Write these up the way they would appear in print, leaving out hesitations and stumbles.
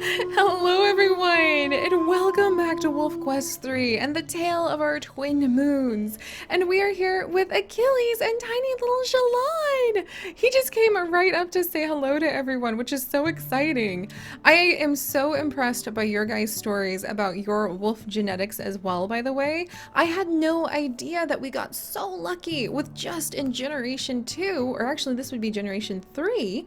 Hello everyone, and welcome back to Wolf Quest 3 and the tale of our twin moons. And we are here with Achilles and tiny little Shalon. He just came right up to say hello to everyone, which is so exciting. I am so impressed by your guys' stories about your wolf genetics as well, by the way. I had no idea that we got so lucky with just in generation 2, or actually this would be generation 3,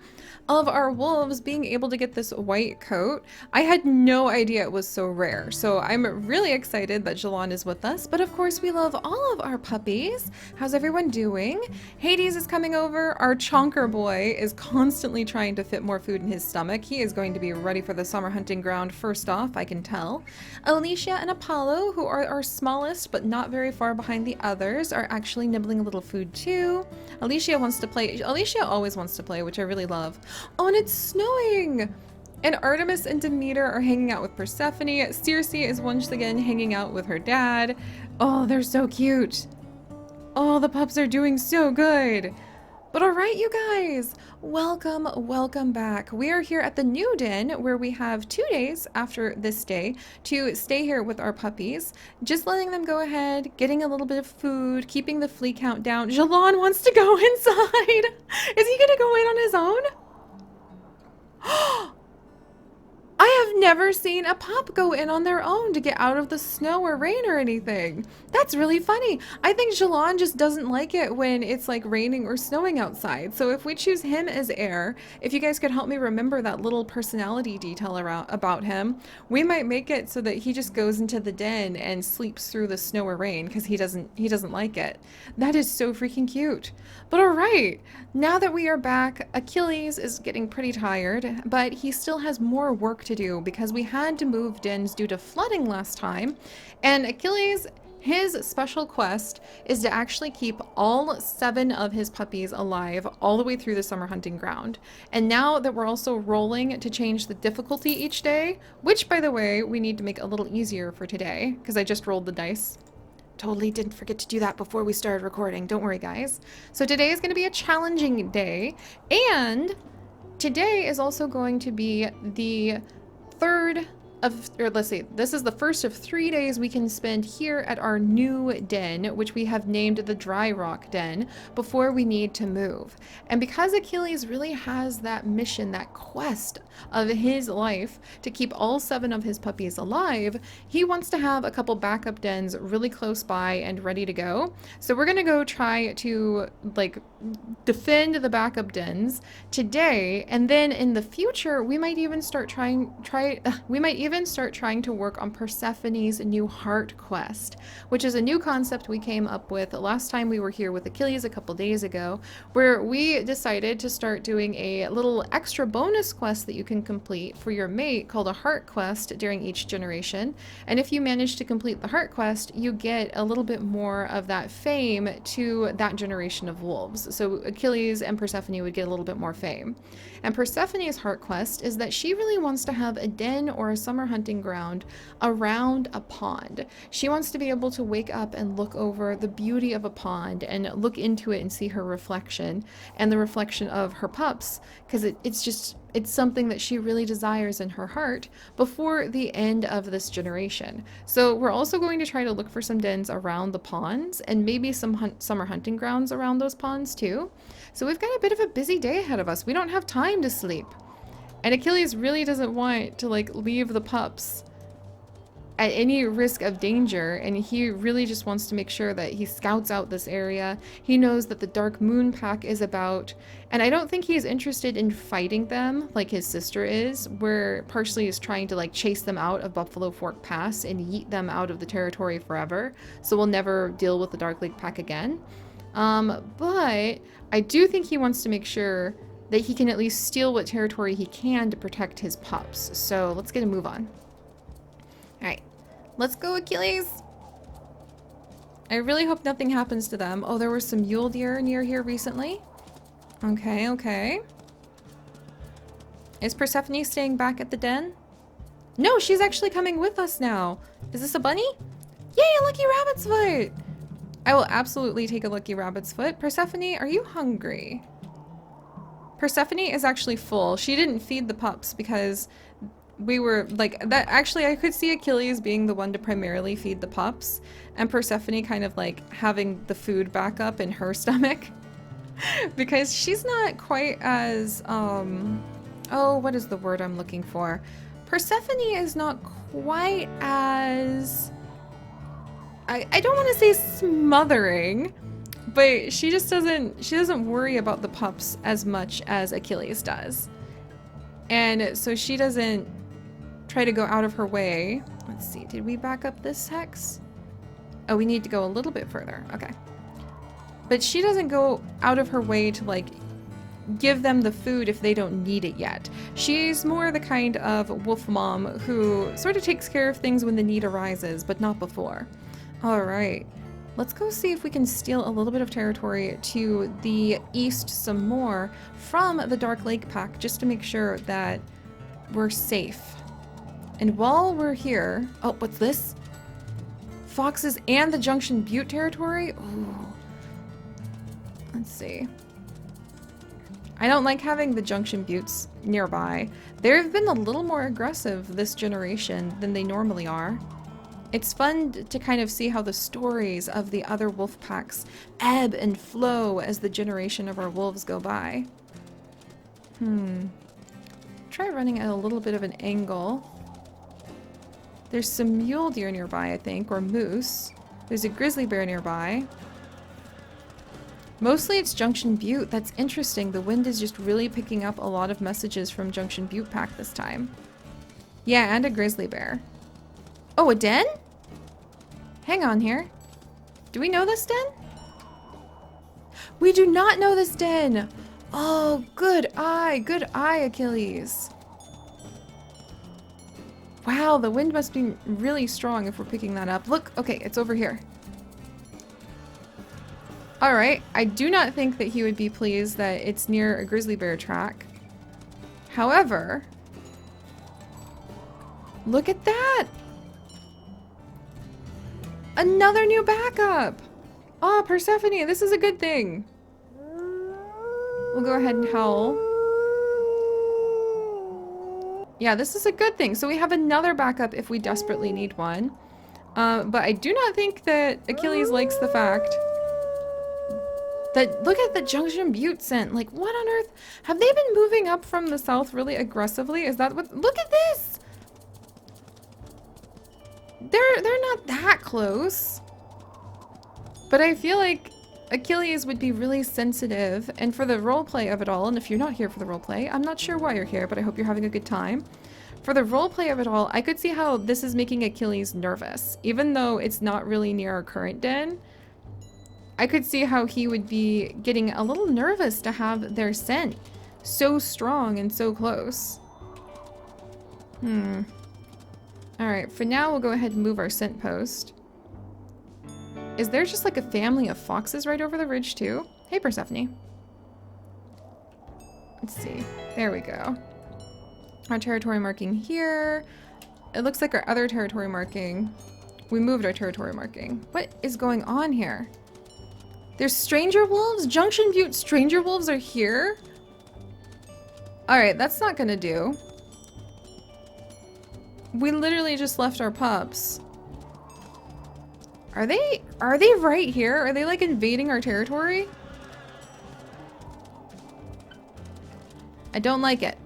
of our wolves being able to get this white coat. I had no idea it was so rare, so I'm really excited that Jalon is with us, but of course we love all of our puppies. How's everyone doing? Hades is coming over. Our chonker boy is constantly trying to fit more food in his stomach. He is going to be ready for the summer hunting ground first off, I can tell. Alicia and Apollo, who are our smallest but not very far behind the others, are actually nibbling a little food too. Alicia wants to play. Alicia always wants to play, which I really love. Oh, and it's snowing! And Artemis and Demeter are hanging out with Persephone. Circe is once again hanging out with her dad. Oh, they're so cute. Oh, the pups are doing so good. But alright, you guys, welcome back. We are here at the new den where we have 2 days after this day to stay here with our puppies. Just letting them go ahead, getting a little bit of food, keeping the flea count down. Jalon wants to go inside. Is he gonna go in on his own? I have never seen a pup go in on their own to get out of the snow or rain or anything. That's really funny. I think Jalon just doesn't like it when it's like raining or snowing outside. So if we choose him as heir, if you guys could help me remember that little personality detail about him, we might make it so that he just goes into the den and sleeps through the snow or rain because he doesn't like it. That is so freaking cute. But all right, now that we are back, Achilles is getting pretty tired, but he still has more work to do because we had to move dens due to flooding last time. And Achilles, his special quest is to actually keep all 7 of his puppies alive all the way through the summer hunting ground. And now that we're also rolling to change the difficulty each day, which by the way, we need to make a little easier for today because I just rolled the dice. Totally didn't forget to do that before we started recording. Don't worry, guys. So today is going to be a challenging day, and today is also going to be the third of, or let's see, this is the first of 3 days we can spend here at our new den, which we have named the Dry Rock Den, before we need to move. And because Achilles really has that mission, that quest of his life to keep all 7 of his puppies alive, he wants to have a couple backup dens really close by and ready to go. So we're gonna go try to like defend the backup dens today, and then in the future we might even start trying to work on Persephone's new heart quest, which is a new concept we came up with last time we were here with Achilles a couple days ago, where we decided to start doing a little extra bonus quest that you can complete for your mate called a heart quest during each generation. And if you manage to complete the heart quest, you get a little bit more of that fame to that generation of wolves. So Achilles and Persephone would get a little bit more fame. And Persephone's heart quest is that she really wants to have a den or a summer hunting ground around a pond. She wants to be able to wake up and look over the beauty of a pond and look into it and see her reflection and the reflection of her pups, because it's something that she really desires in her heart before the end of this generation. So we're also going to try to look for some dens around the ponds and maybe some summer hunting grounds around those ponds too. So we've got a bit of a busy day ahead of us. We don't have time to sleep. And Achilles really doesn't want to like leave the pups at any risk of danger, and he really just wants to make sure that he scouts out this area. He knows that the Dark Moon Pack is about, and I don't think he's interested in fighting them like his sister is, where Parsley is trying to like chase them out of Buffalo Fork Pass and yeet them out of the territory forever, so we'll never deal with the Dark Lake Pack again. But I do think he wants to make sure that he can at least steal what territory he can to protect his pups. So let's get a move on. Alright, let's go, Achilles. I really hope nothing happens to them. Oh, there were some mule deer near here recently. Okay. Is Persephone staying back at the den? No, she's actually coming with us now. Is this a bunny? Yay, a lucky rabbit's foot! I will absolutely take a lucky rabbit's foot. Persephone, are you hungry? Persephone is actually full. She didn't feed the pups because we were like that. Actually, I could see Achilles being the one to primarily feed the pups, and Persephone kind of like having the food back up in her stomach because she's not quite as oh, what is the word I'm looking for? Persephone is not quite as I don't want to say smothering, but she just doesn't worry about the pups as much as Achilles does. And so she doesn't try to go out of her way. Let's see, did we back up this hex? Oh, we need to go a little bit further. Okay. But she doesn't go out of her way to like give them the food if they don't need it yet. She's more the kind of wolf mom who sort of takes care of things when the need arises, but not before. All right. Let's go see if we can steal a little bit of territory to the east some more from the Dark Lake Pack, just to make sure that we're safe. And while we're here... Oh, what's this? Foxes and the Junction Butte territory? Ooh. Let's see. I don't like having the Junction Buttes nearby. They've been a little more aggressive this generation than they normally are. It's fun to kind of see how the stories of the other wolf packs ebb and flow as the generation of our wolves go by. Try running at a little bit of an angle. There's some mule deer nearby, I think, or moose. There's a grizzly bear nearby. Mostly it's Junction Butte. That's interesting. The wind is just really picking up a lot of messages from Junction Butte pack this time. Yeah, and a grizzly bear. Oh, a den? Hang on here. Do we know this den? We do not know this den. Oh, good eye, Achilles. Wow, the wind must be really strong if we're picking that up. Look, okay, it's over here. All right, I do not think that he would be pleased that it's near a grizzly bear track. However, look at that. Another new backup! Oh, Persephone, this is a good thing. We'll go ahead and howl. Yeah, this is a good thing. So we have another backup if we desperately need one. But I do not think that Achilles likes the fact that, look at the Junction Butte scent. Like, what on earth? Have they been moving up from the south really aggressively? Is that what? Look at this! They're not that close. But I feel like Achilles would be really sensitive, and for the roleplay of it all, and if you're not here for the roleplay, I'm not sure why you're here, but I hope you're having a good time. For the roleplay of it all, I could see how this is making Achilles nervous. Even though it's not really near our current den, I could see how he would be getting a little nervous to have their scent so strong and so close. Alright, for now we'll go ahead and move our scent post. Is there just like a family of foxes right over the ridge too? Hey, Persephone. Let's see. There we go. Our territory marking here. It looks like our other territory marking. We moved our territory marking. What is going on here? There's stranger wolves? Junction Butte stranger wolves are here? Alright, that's not gonna do. We literally just left our pups. Are they right here? Are they like invading our territory? I don't like it.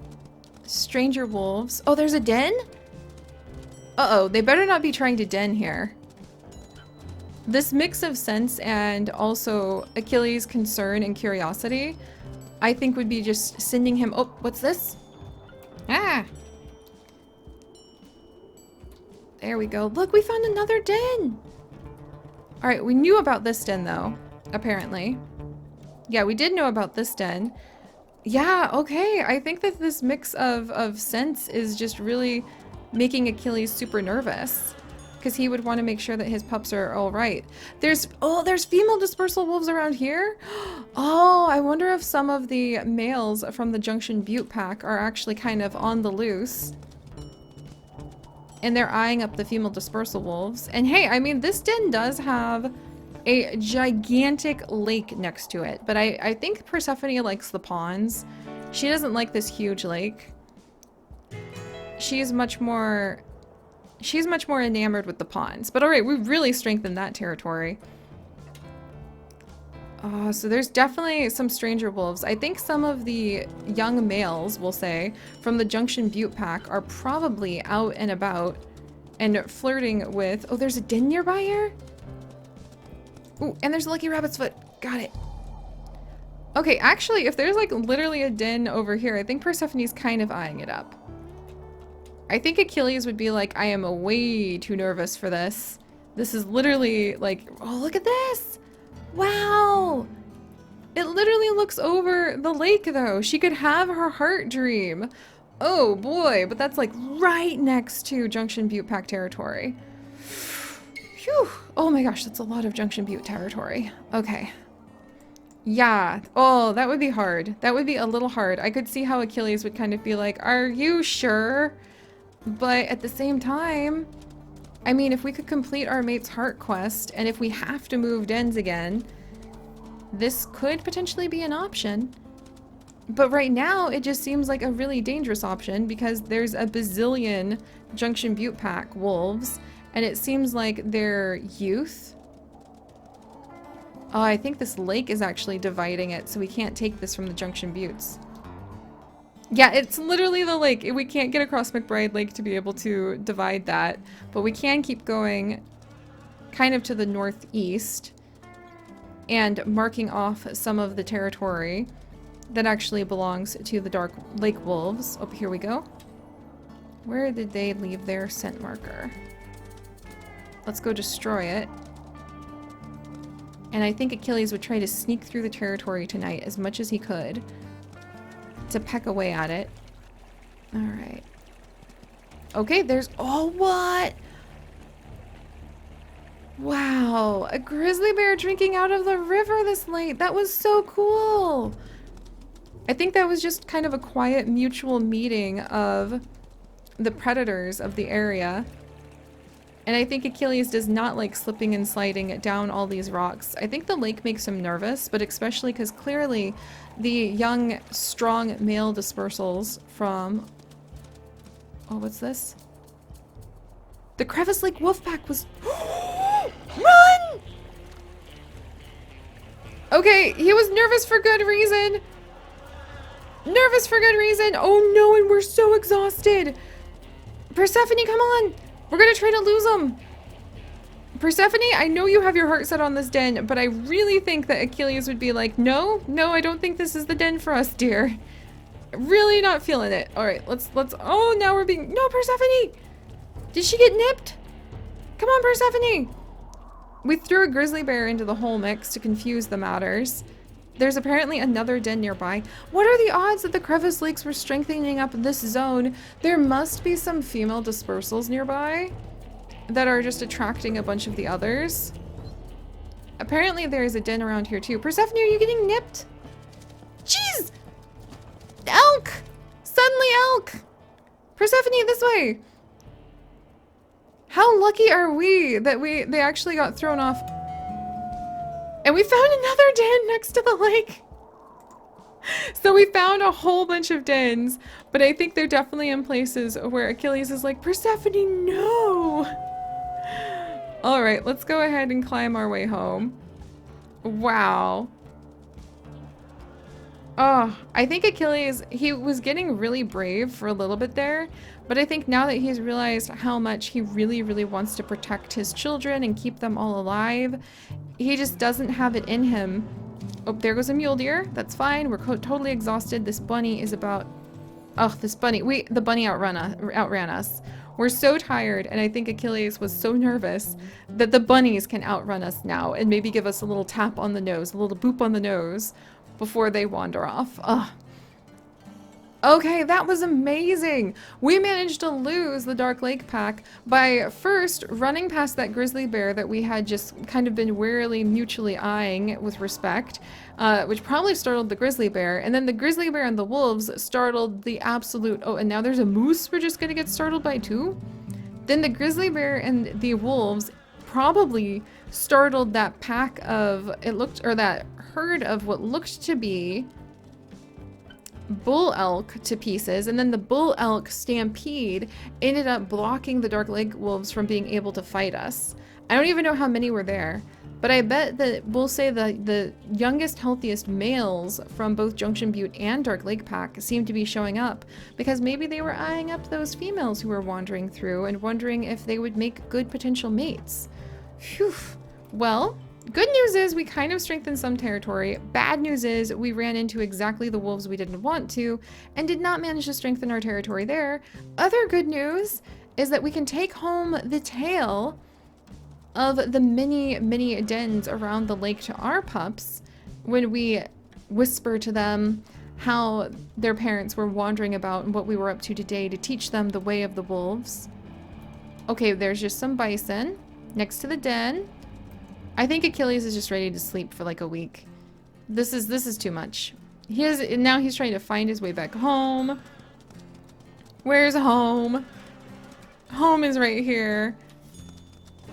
Stranger wolves. Oh, there's a den? Uh-oh, they better not be trying to den here. This mix of sense and also Achilles' concern and curiosity, I think would be just sending him... Oh, what's this? Ah! There we go. Look, we found another den! Alright, we knew about this den though, apparently. Yeah, we did know about this den. Yeah, okay. I think that this mix of scents is just really making Achilles super nervous. Because he would want to make sure that his pups are alright. There's female dispersal wolves around here? Oh, I wonder if some of the males from the Junction Butte pack are actually kind of on the loose. And they're eyeing up the female dispersal wolves. And hey, I mean, this den does have a gigantic lake next to it. But I think Persephone likes the ponds. She doesn't like this huge lake. she's much more enamored with the ponds. But all right, we've really strengthened that territory. So there's definitely some stranger wolves. I think some of the young males, we'll say, from the Junction Butte pack are probably out and about and flirting with... Oh, there's a den nearby here? Ooh, and there's a lucky rabbit's foot. Got it. Okay, actually, if there's like literally a den over here, I think Persephone's kind of eyeing it up. I think Achilles would be like, I am way too nervous for this. This is literally like, oh, look at this. Wow. It literally looks over the lake though. She could have her heart dream. Oh boy, but that's like right next to Junction Butte pack territory. Phew. Oh my gosh, that's a lot of Junction Butte territory. Okay. Yeah. Oh, that would be hard. That would be a little hard. I could see how Achilles would kind of be like, are you sure? But at the same time, I mean, if we could complete our mate's heart quest, and if we have to move dens again, this could potentially be an option. But right now, it just seems like a really dangerous option because there's a bazillion Junction Butte pack wolves, and it seems like they're youth. Oh, I think this lake is actually dividing it, so we can't take this from the Junction Buttes. Yeah, it's literally the lake. We can't get across McBride Lake to be able to divide that, but we can keep going kind of to the northeast and marking off some of the territory that actually belongs to the Dark Lake Wolves. Oh, here we go. Where did they leave their scent marker? Let's go destroy it. And I think Achilles would try to sneak through the territory tonight as much as he could to peck away at it. All right. Okay, there's... Oh, what? Wow. A grizzly bear drinking out of the river this late. That was so cool. I think that was just kind of a quiet mutual meeting of the predators of the area. And I think Achilles does not like slipping and sliding down all these rocks. I think the lake makes him nervous, but especially because clearly the young, strong male dispersals from... Oh, what's this? The Crevice Lake Wolfpack was... Run! Okay, he was nervous for good reason. Nervous for good reason. Oh no, and we're so exhausted. Persephone, come on. We're gonna try to lose him. Persephone, I know you have your heart set on this den, but I really think that Achilles would be like, no, I don't think this is the den for us, dear. Really not feeling it. All right, let's, oh, now we're being, no, Persephone. Did she get nipped? Come on, Persephone. We threw a grizzly bear into the whole mix to confuse the matters. There's apparently another den nearby. What are the odds that the Crevice Lakes were strengthening up this zone? There must be some female dispersals nearby that are just attracting a bunch of the others. Apparently there is a den around here too. Persephone, are you getting nipped? Jeez! Elk! Suddenly elk! Persephone, this way! How lucky are we that they actually got thrown off. And we found another den next to the lake. So we found a whole bunch of dens, but I think they're definitely in places where Achilles is like, Persephone, no! All right, let's go ahead and climb our way home. Wow. Oh, I think Achilles, he was getting really brave for a little bit there, but I think now that he's realized how much he really, really wants to protect his children and keep them all alive, he just doesn't have it in him. Oh, there goes a mule deer. That's fine. We're totally exhausted. This bunny is about... Oh, this bunny. The bunny outran us. We're so tired, and I think Achilles was so nervous that the bunnies can outrun us now and maybe give us a little tap on the nose, a little boop on the nose before they wander off. Ugh. Okay, that was amazing. We managed to lose the Dark Lake pack by first running past that grizzly bear that we had just kind of been warily mutually eyeing with respect, which probably startled the grizzly bear. And then the grizzly bear and the wolves startled the absolute... Oh, and now there's a moose we're just going to get startled by too? Then the grizzly bear and the wolves probably startled that pack of... It looked... Or that herd of what looked to be... bull elk to pieces, and then the bull elk stampede ended up blocking the dark lake wolves from being able to fight us. I don't even know how many were there, but I bet that we'll say the youngest, healthiest males from both Junction Butte and Dark Lake Pack seem to be showing up because maybe they were eyeing up those females who were wandering through and wondering if they would make good potential mates. Phew. Well, good news is we kind of strengthened some territory. Bad news is we ran into exactly the wolves we didn't want to and did not manage to strengthen our territory there. Other good news is that we can take home the tail of the many dens around the lake to our pups when we whisper to them how their parents were wandering about and what we were up to today to teach them the way of the wolves. Okay, there's just some bison next to the den. I think Achilles is just ready to sleep for like a week. This is too much. Now he's trying to find his way back home. Where's home? Home is right here.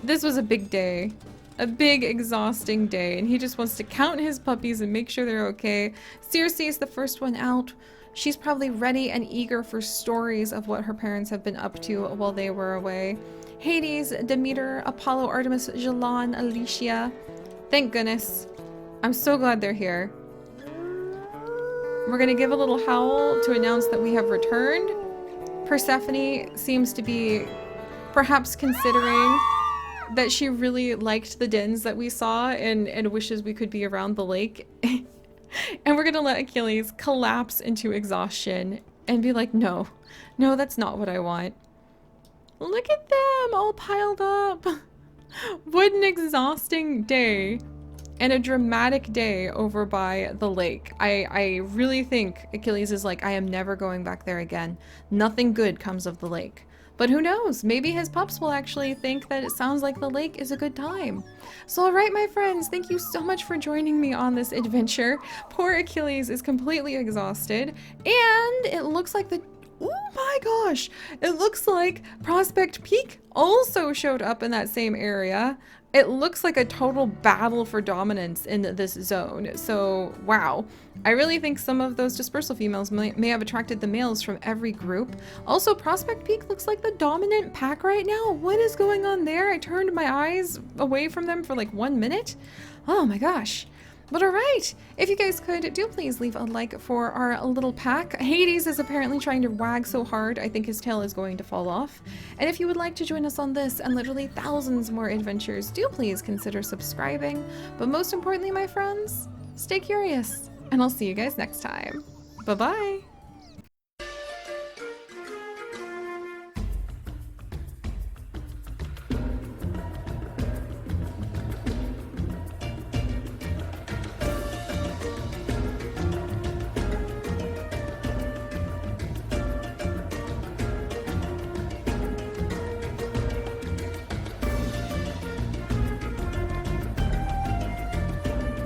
This was a big day. A big, exhausting day, and he just wants to count his puppies and make sure they're okay. Circe is the first one out. She's probably ready and eager for stories of what her parents have been up to while they were away. Hades, Demeter, Apollo, Artemis, Jalan, Alicia. Thank goodness. I'm so glad they're here. We're gonna give a little howl to announce that we have returned. Persephone seems to be perhaps considering that she really liked the dens that we saw and wishes we could be around the lake. And we're gonna let Achilles collapse into exhaustion and be like, no, that's not what I want. Look at them all piled up. What an exhausting day and a dramatic day over by the lake. I really think Achilles is like, I am never going back there again. Nothing good comes of the lake. But who knows? Maybe his pups will actually think that it sounds like the lake is a good time. So alright, my friends, thank you so much for joining me on this adventure. Poor Achilles is completely exhausted, and it looks like oh my gosh! It looks like Prospect Peak also showed up in that same area. It looks like a total battle for dominance in this zone. So, wow. I really think some of those dispersal females may have attracted the males from every group. Also, Prospect Peak looks like the dominant pack right now. What is going on there? I turned my eyes away from them for like 1 minute. Oh my gosh. But alright, if you guys could, do please leave a like for our little pack. Hades is apparently trying to wag so hard, I think his tail is going to fall off. And if you would like to join us on this and literally thousands more adventures, do please consider subscribing. But most importantly, my friends, stay curious, and I'll see you guys next time. Bye-bye!